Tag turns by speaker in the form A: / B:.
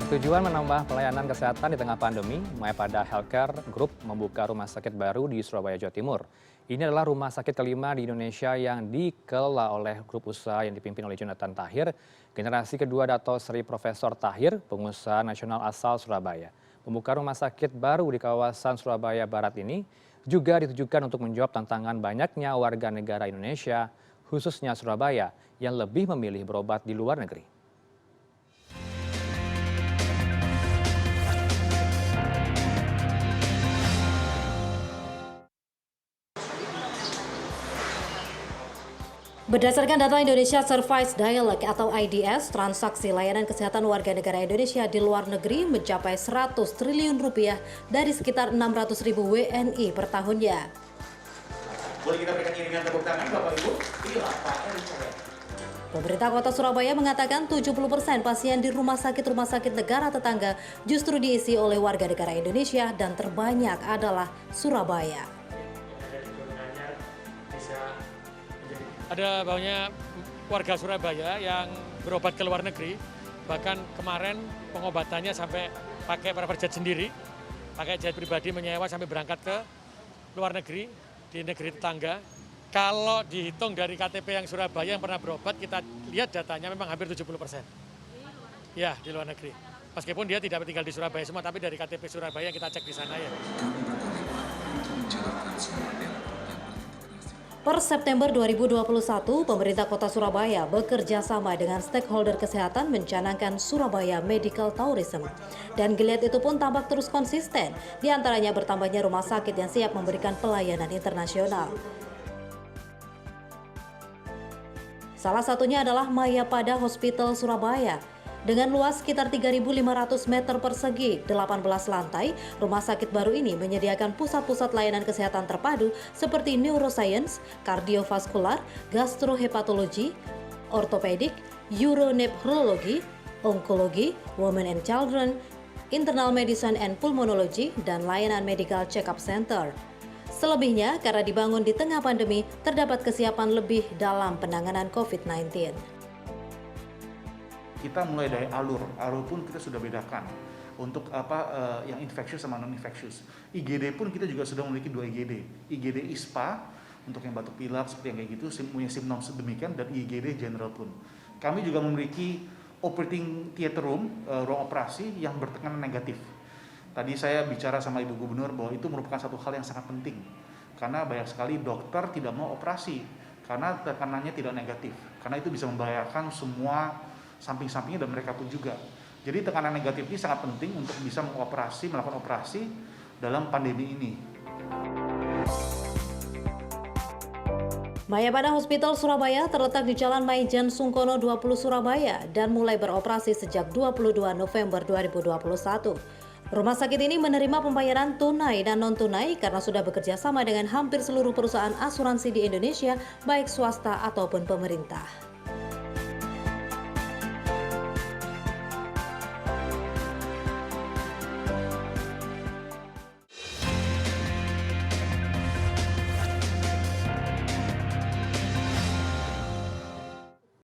A: Tujuan menambah pelayanan kesehatan di tengah pandemi, Mayapada Healthcare Group membuka rumah sakit baru di Surabaya, Jawa Timur. Ini adalah rumah sakit kelima di Indonesia yang dikelola oleh grup usaha yang dipimpin oleh Jonathan Tahir, generasi kedua Dato Sri Profesor Tahir, pengusaha nasional asal Surabaya. Membuka rumah sakit baru di kawasan Surabaya Barat ini juga ditujukan untuk menjawab tantangan banyaknya warga negara Indonesia, khususnya Surabaya, yang lebih memilih berobat di luar negeri.
B: Berdasarkan data Indonesia Service Dialog atau IDS, transaksi layanan kesehatan warga negara Indonesia di luar negeri mencapai 100 triliun rupiah dari sekitar 600 ribu WNI per tahunnya.
C: Boleh kita berikan iringan tepuk tangan Bapak Ibu? Inilah Pak Erik.
B: Pemerintah Kota Surabaya mengatakan 70% pasien di rumah sakit negara tetangga justru diisi oleh warga negara Indonesia dan terbanyak adalah Surabaya.
D: Ada banyak warga Surabaya yang berobat ke luar negeri, bahkan kemarin pengobatannya sampai pakai private jet sendiri, pakai jet pribadi menyewa sampai berangkat ke luar negeri, di negeri tetangga. Kalau dihitung dari KTP yang Surabaya yang pernah berobat, kita lihat datanya memang hampir 70%. Ya, di luar negeri. Meskipun dia tidak tinggal di Surabaya semua, tapi dari KTP Surabaya yang kita cek di sana ya.
B: Per September 2021, pemerintah Kota Surabaya bekerja sama dengan stakeholder kesehatan mencanangkan Surabaya Medical Tourism. Dan geliat itu pun tampak terus konsisten, diantaranya bertambahnya rumah sakit yang siap memberikan pelayanan internasional. Salah satunya adalah Mayapada Hospital Surabaya. Dengan luas sekitar 3.500 meter persegi, 18 lantai, rumah sakit baru ini menyediakan pusat-pusat layanan kesehatan terpadu seperti neuroscience, kardiovaskular, gastrohepatologi, ortopedik, uronephrologi, onkologi, women and children, internal medicine and pulmonology, dan layanan medical check-up center. Selebihnya, karena dibangun di tengah pandemi, terdapat kesiapan lebih dalam penanganan COVID-19.
C: Kita mulai dari alur pun kita sudah bedakan untuk yang infectious sama non infectious. IGD pun kita juga sudah memiliki 2 IGD. IGD ISPA untuk yang batuk pilek seperti yang kayak gitu, punya simptom sedemikian, dan IGD general pun. Kami juga memiliki operating theater room, ruang operasi yang bertekanan negatif. Tadi saya bicara sama Ibu Gubernur bahwa itu merupakan satu hal yang sangat penting karena banyak sekali dokter tidak mau operasi karena tekanannya tidak negatif, karena itu bisa membahayakan semua samping-sampingnya dan mereka pun juga. Jadi tekanan negatif ini sangat penting untuk bisa melakukan operasi dalam pandemi ini.
B: Mayapada Hospital Surabaya terletak di Jalan Maijen Sungkono 20 Surabaya dan mulai beroperasi sejak 22 November 2021. Rumah sakit ini menerima pembayaran tunai dan non-tunai karena sudah bekerja sama dengan hampir seluruh perusahaan asuransi di Indonesia, baik swasta ataupun pemerintah.